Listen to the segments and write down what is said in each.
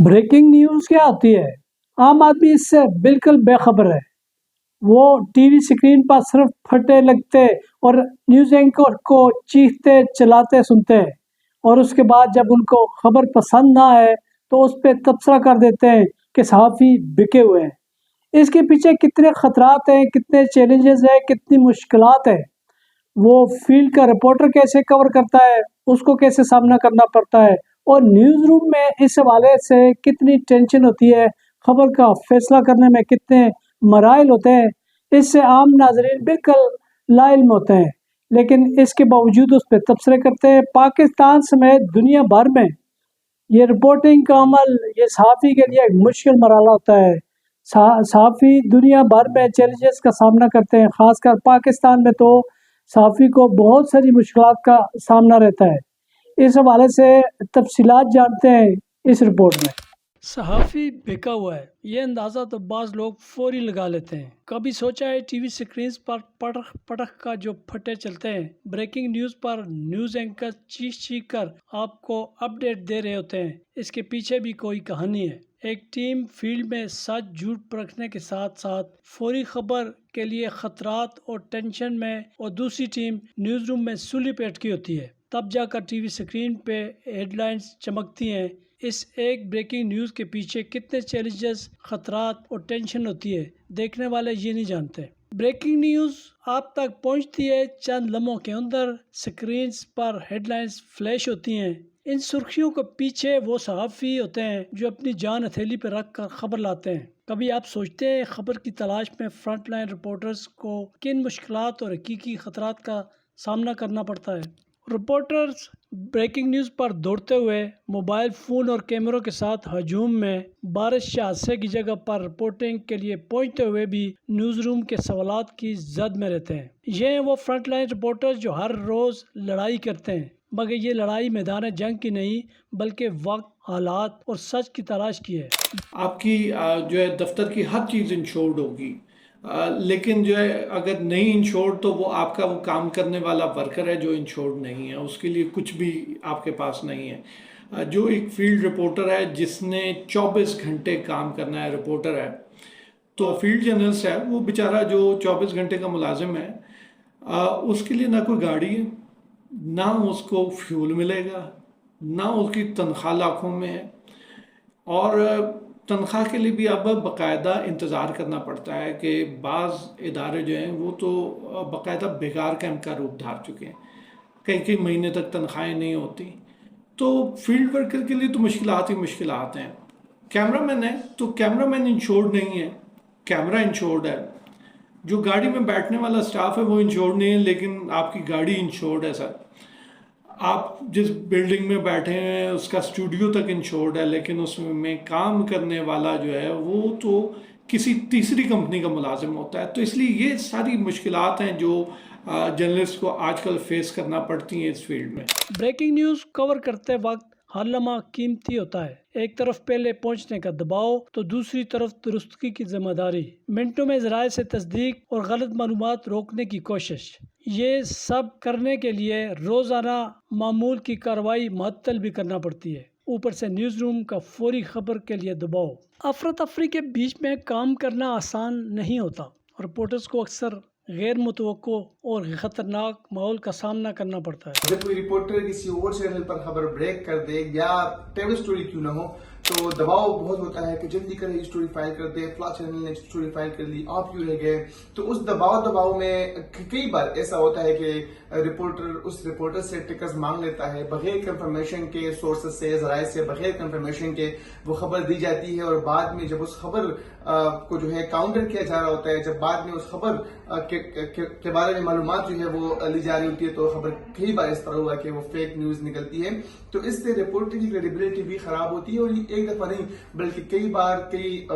Breaking news کیا ہوتی ہے؟ عام آدمی اس سے بالکل بے خبر ہے۔ وہ ٹی وی سکرین پر صرف پھٹے لگتے اور نیوز اینکر کو چیختے چلاتے سنتے ہیں، اور اس کے بعد جب ان کو خبر پسند نہ آئے تو اس پہ تبصرہ کر دیتے ہیں کہ صحافی بکے ہوئے ہیں۔ اس کے پیچھے کتنے خطرات ہیں، کتنے چیلنجز ہیں، کتنی مشکلات ہیں۔ وہ فیلڈ کا رپورٹر کیسے کور کرتا ہے، اس کو کیسے سامنا کرنا پڑتا ہے، اور نیوز روم میں اس حوالے سے کتنی ٹینشن ہوتی ہے، خبر کا فیصلہ کرنے میں کتنے مراحل ہوتے ہیں، اس سے عام ناظرین بالکل لا علم ہوتے ہیں، لیکن اس کے باوجود اس پہ تبصرے کرتے ہیں۔ پاکستان سمیت دنیا بھر میں یہ رپورٹنگ کا عمل یہ صحافی کے لیے ایک مشکل مرحلہ ہوتا ہے۔ صحافی دنیا بھر میں چیلنجز کا سامنا کرتے ہیں، خاص کر پاکستان میں تو صحافی کو بہت ساری مشکلات کا سامنا رہتا ہے۔ اس حوالے سے تفصیلات جانتے ہیں اس رپورٹ میں۔ صحافی بکا ہوا ہے، یہ اندازہ تو بعض لوگ فوری لگا لیتے ہیں۔ کبھی سوچا ہے ٹی وی سکرینز پر پٹخ پٹخ کا جو پھٹے چلتے ہیں، بریکنگ نیوز پر نیوز اینکر چیخ چیخ کر آپ کو اپڈیٹ دے رہے ہوتے ہیں، اس کے پیچھے بھی کوئی کہانی ہے۔ ایک ٹیم فیلڈ میں سچ جھوٹ پرکھنے کے ساتھ ساتھ فوری خبر کے لیے خطرات اور ٹینشن میں، اور دوسری ٹیم نیوز روم میں سولی پیٹ کی ہوتی ہے، تب جا کر ٹی وی سکرین پہ ہیڈ لائنز چمکتی ہیں۔ اس ایک بریکنگ نیوز کے پیچھے کتنے چیلنجز، خطرات اور ٹینشن ہوتی ہے، دیکھنے والے یہ نہیں جانتے۔ بریکنگ نیوز آپ تک پہنچتی ہے چند لمحوں کے اندر، سکرینز پر ہیڈ لائنز فلیش ہوتی ہیں۔ ان سرخیوں کے پیچھے وہ صحافی ہوتے ہیں جو اپنی جان ہتھیلی پہ رکھ کر خبر لاتے ہیں۔ کبھی آپ سوچتے ہیں خبر کی تلاش میں فرنٹ لائن رپورٹرز کو کن مشکلات اور حقیقی خطرات کا سامنا کرنا پڑتا ہے؟ رپورٹرز بریکنگ نیوز پر دوڑتے ہوئے موبائل فون اور کیمروں کے ساتھ ہجوم میں، بارش یا حادثے کی جگہ پر رپورٹنگ کے لیے پہنچتے ہوئے بھی نیوز روم کے سوالات کی زد میں رہتے ہیں۔ یہ ہیں وہ فرنٹ لائن رپورٹرز جو ہر روز لڑائی کرتے ہیں، مگر یہ لڑائی میدان جنگ کی نہیں بلکہ وقت، حالات اور سچ کی تلاش کی ہے۔ آپ کی جو ہے دفتر کی ہر چیز انشورڈ ہوگی، لیکن جو ہے اگر نہیں انشورڈ تو وہ آپ کا وہ کام کرنے والا ورکر ہے جو انشورڈ نہیں ہے، اس کے لیے کچھ بھی آپ کے پاس نہیں ہے۔ جو ایک فیلڈ رپورٹر ہے جس نے 24 گھنٹے کام کرنا ہے، رپورٹر ہے، تو فیلڈ جرنلسٹ ہے، وہ بیچارہ جو 24 گھنٹے کا ملازم ہے، اس کے لیے نہ کوئی گاڑی ہے، نہ اس کو فیول ملے گا، نہ اس کی تنخواہ لاکھوں میں ہے، اور تنخواہ کے لیے بھی اب باقاعدہ انتظار کرنا پڑتا ہے کہ بعض ادارے جو ہیں وہ تو باقاعدہ بیکار کیمپ کا روپ دھار چکے ہیں، کئی کئی مہینے تک تنخواہیں نہیں ہوتی۔ تو فیلڈ ورکر کے لیے تو مشکلات ہی مشکلات ہیں۔ کیمرہ مین ہے تو کیمرہ مین انشورڈ نہیں ہے، کیمرہ انشورڈ ہے۔ جو گاڑی میں بیٹھنے والا سٹاف ہے وہ انشورڈ نہیں ہے، لیکن آپ کی گاڑی انشورڈ ہے سر۔ آپ جس بلڈنگ میں بیٹھے ہیں اس کا اسٹوڈیو تک انشورڈ ہے، لیکن اس میں کام کرنے والا جو ہے وہ تو کسی تیسری کمپنی کا ملازم ہوتا ہے۔ تو اس لیے یہ ساری مشکلات ہیں جو جرنلسٹ کو آج کل فیس کرنا پڑتی ہیں اس فیلڈ میں۔ بریکنگ نیوز کور کرتے وقت ہر لمحہ قیمتی ہوتا ہے۔ ایک طرف پہلے پہنچنے کا دباؤ تو دوسری طرف درستگی کی ذمہ داری، منٹوں میں ذرائع سے تصدیق اور غلط معلومات روکنے کی کوشش۔ یہ سب کرنے کے لیے روزانہ معمول کی کارروائی معطل بھی کرنا پڑتی ہے، اوپر سے نیوز روم کا فوری خبر کے لیے دباؤ۔ افراتفری کے بیچ میں کام کرنا آسان نہیں ہوتا۔ رپورٹرز کو اکثر غیر متوقع اور خطرناک ماحول کا سامنا کرنا پڑتا ہے۔ جب کوئی رپورٹر کسی اور چینل پر خبر بریک کر دے یا ٹیبل سٹوری کیوں نہ ہو تو دباؤ بہت ہوتا ہے کہ جلدی کرے سٹوری فائل کر دے، فلاں چینل نے سٹوری فائل کر لی، آپ کیوں رہ گئے۔ تو اس دباؤ میں کئی بار ایسا ہوتا ہے کہ رپورٹر اس رپورٹر سے ٹکرز مانگ لیتا ہے، بغیر کنفرمیشن کے سورسز سے، ذرائع سے بغیر کنفرمیشن کے وہ خبر دی جاتی ہے، اور بعد میں جب اس خبر کو جو ہے کاؤنٹر کیا جا رہا ہوتا ہے، جب بعد میں اس خبر کے بارے میں معلومات جو ہے وہ لی جا رہی ہوتی ہے، تو خبر کئی بار اس طرح ہوا کہ وہ فیک نیوز نکلتی ہے۔ تو اس سے رپورٹنگ کی کریڈیبلٹی بھی خراب ہوتی ہے، اور یہ ایک دفعہ نہیں بلکہ کئی بار کئی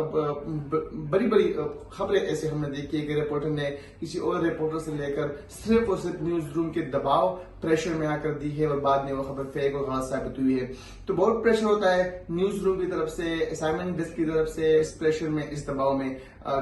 بڑی خبریں ایسے ہم نے دیکھی ہے کہ رپورٹر نے کسی اور رپورٹر سے لے کر صرف اور صرف نیوز روم کے دباؤ پریشر میں آ کر دی ہے، اور بعد میں وہ خبر فیک اور غلط ثابت ہوئی ہے۔ تو بہت پریشر ہوتا ہے نیوز روم کی طرف سے، اسائنمنٹ ڈیسک کی طرف سے، اس پریشر میں، اس دباؤ میں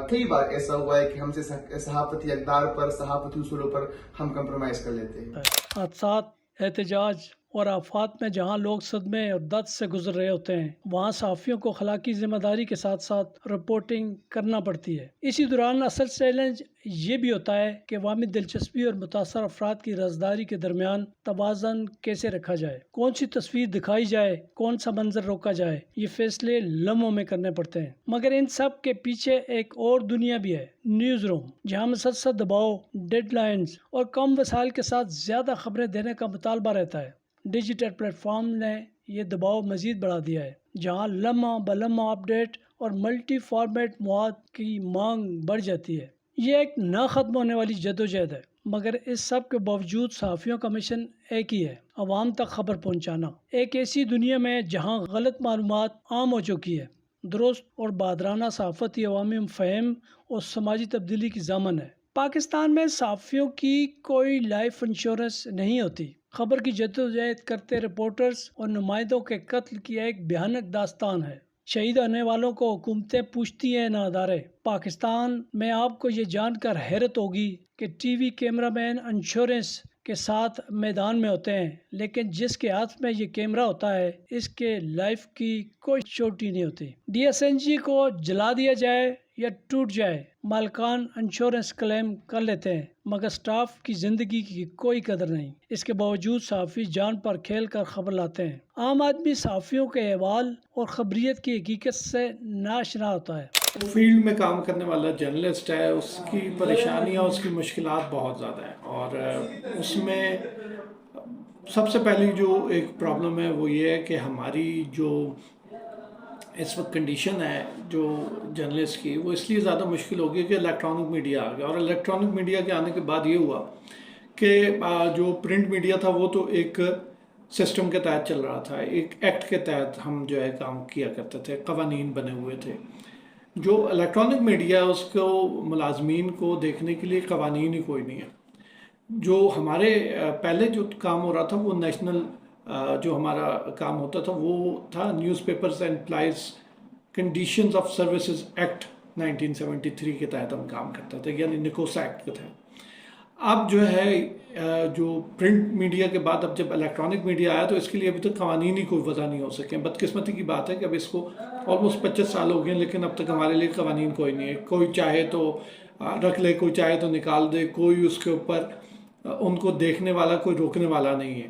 کئی بار ایسا ہوا ہے کہ ہم سے صحافتی اقدار پر، صحافتی اصولوں پر ہم کمپرومائز کر لیتے ہیں۔ حادثات، احتجاج اور آفات میں جہاں لوگ صدمے اور درد سے گزر رہے ہوتے ہیں وہاں صحافیوں کو اخلاقی ذمہ داری کے ساتھ ساتھ رپورٹنگ کرنا پڑتی ہے۔ اسی دوران اصل چیلنج یہ بھی ہوتا ہے کہ عوامی دلچسپی اور متاثر افراد کی رازداری کے درمیان توازن کیسے رکھا جائے، کون سی تصویر دکھائی جائے، کون سا منظر روکا جائے، یہ فیصلے لمحوں میں کرنے پڑتے ہیں۔ مگر ان سب کے پیچھے ایک اور دنیا بھی ہے، نیوز روم، جہاں مسلسل دباؤ، ڈیڈ لائنز اور کم وسائل کے ساتھ زیادہ خبریں دینے کا مطالبہ رہتا ہے۔ ڈیجیٹل پلیٹ فارم نے یہ دباؤ مزید بڑھا دیا ہے، جہاں لمحہ بلمحہ اپڈیٹ اور ملٹی فارمیٹ مواد کی مانگ بڑھ جاتی ہے۔ یہ ایک نہ ختم ہونے والی جدوجہد ہے، مگر اس سب کے باوجود صحافیوں کا مشن ایک ہی ہے، عوام تک خبر پہنچانا۔ ایک ایسی دنیا میں جہاں غلط معلومات عام ہو چکی ہے، درست اور بادرانہ صحافت ہی عوامی فہم اور سماجی تبدیلی کی ضامن ہے۔ پاکستان میں صحافیوں کی کوئی لائف انشورنس نہیں ہوتی۔ خبر کی جدوجہد کرتے رپورٹرز اور نمائندوں کے قتل کی ایک بھیانک داستان ہے۔ شہید ہونے والوں کو حکومتیں پوچھتی ہیں نہ ادارے۔ پاکستان میں آپ کو یہ جان کر حیرت ہوگی کہ ٹی وی کیمرہ مین انشورنس کے ساتھ میدان میں ہوتے ہیں، لیکن جس کے ہاتھ میں یہ کیمرہ ہوتا ہے اس کے لائف کی کوئی چوٹی نہیں ہوتی۔ ڈی ایس این جی کو جلا دیا جائے یا ٹوٹ جائے، مالکان انشورنس کلیم کر لیتے ہیں، مگر سٹاف کی زندگی کی کوئی قدر نہیں۔ اس کے باوجود صحافی جان پر کھیل کر خبر لاتے ہیں۔ عام آدمی صحافیوں کے احوال اور خبریت کی حقیقت سے ناآشنا ہوتا ہے۔ فیلڈ میں کام کرنے والا جرنلسٹ ہے، اس کی پریشانیاں، اس کی مشکلات بہت زیادہ ہیں، اور اس میں سب سے پہلی جو ایک پرابلم ہے وہ یہ ہے کہ ہماری جو اس وقت کنڈیشن ہے جو جرنلسٹ کی، وہ اس لیے زیادہ مشکل ہو گئی کہ الیکٹرانک میڈیا آ گیا، اور الیکٹرانک میڈیا کے آنے کے بعد یہ ہوا کہ جو پرنٹ میڈیا تھا وہ تو ایک سسٹم کے تحت چل رہا تھا، ایک ایکٹ کے تحت ہم جو ہے کام کیا کرتے تھے، قوانین بنے ہوئے تھے۔ جو الیکٹرانک میڈیا اس کو ملازمین کو دیکھنے کے لیے قوانین ہی کوئی نہیں ہے۔ جو ہمارے پہلے جو کام ہو رہا تھا وہ نیشنل جو ہمارا کام ہوتا تھا وہ تھا news papers and employees conditions of services act 1973 کے تحت ہم کام کرتے تھے، یعنی نکوسا ایکٹ کے تحت۔ اب جو ہے جو پرنٹ میڈیا کے بعد اب جب الیکٹرانک میڈیا آیا تو اس کے لیے ابھی تک قوانین ہی کوئی وضع نہیں ہو سکے۔ بدقسمتی کی بات ہے کہ اب اس کو آلموسٹ 25 سال ہو گئے، لیکن اب تک ہمارے لیے قوانین کوئی نہیں ہے۔ کوئی چاہے تو رکھ لے، کوئی چاہے تو نکال دے، کوئی اس کے اوپر ان کو دیکھنے والا، کوئی روکنے والا نہیں ہے۔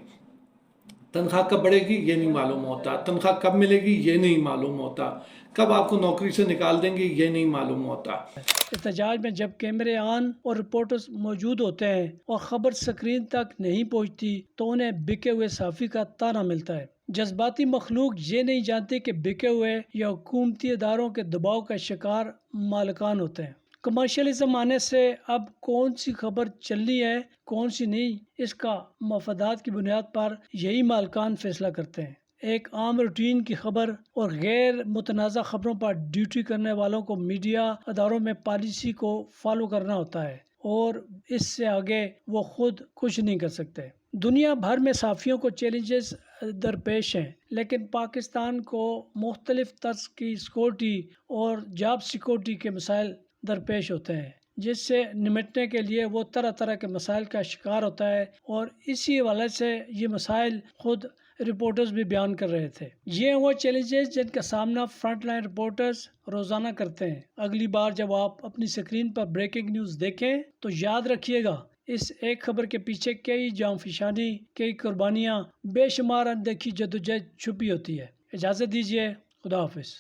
تنخواہ کب بڑھے گی یہ نہیں معلوم ہوتا، تنخواہ کب ملے گی یہ نہیں معلوم ہوتا، کب آپ کو نوکری سے نکال دیں گے یہ نہیں معلوم ہوتا۔ احتجاج میں جب کیمرے آن اور رپورٹرز موجود ہوتے ہیں اور خبر سکرین تک نہیں پہنچتی تو انہیں بکے ہوئے صحافی کا طعنہ ملتا ہے۔ جذباتی مخلوق یہ نہیں جانتے کہ بکے ہوئے یا حکومتی اداروں کے دباؤ کا شکار مالکان ہوتے ہیں۔ کمرشلزم آنے سے اب کون سی خبر چلنی ہے کون سی نہیں، اس کا مفادات کی بنیاد پر یہی مالکان فیصلہ کرتے ہیں۔ ایک عام روٹین کی خبر اور غیر متنازع خبروں پر ڈیوٹی کرنے والوں کو میڈیا اداروں میں پالیسی کو فالو کرنا ہوتا ہے، اور اس سے آگے وہ خود کچھ نہیں کر سکتے۔ دنیا بھر میں صحافیوں کو چیلنجز درپیش ہیں، لیکن پاکستان کو مختلف طرز کی سیکورٹی اور جاب سیکورٹی کے مسائل درپیش ہوتے ہیں، جس سے نمٹنے کے لیے وہ طرح طرح کے مسائل کا شکار ہوتا ہے، اور اسی حوالے سے یہ مسائل خود رپورٹرز بھی بیان کر رہے تھے۔ یہ وہ چیلنجز جن کا سامنا فرنٹ لائن رپورٹرز روزانہ کرتے ہیں۔ اگلی بار جب آپ اپنی سکرین پر بریکنگ نیوز دیکھیں تو یاد رکھیے گا اس ایک خبر کے پیچھے کئی جاں فشانی، کئی قربانیاں، بے شمار اندیکھی جدوجہد چھپی ہوتی ہے۔ اجازت دیجیے، خدا حافظ۔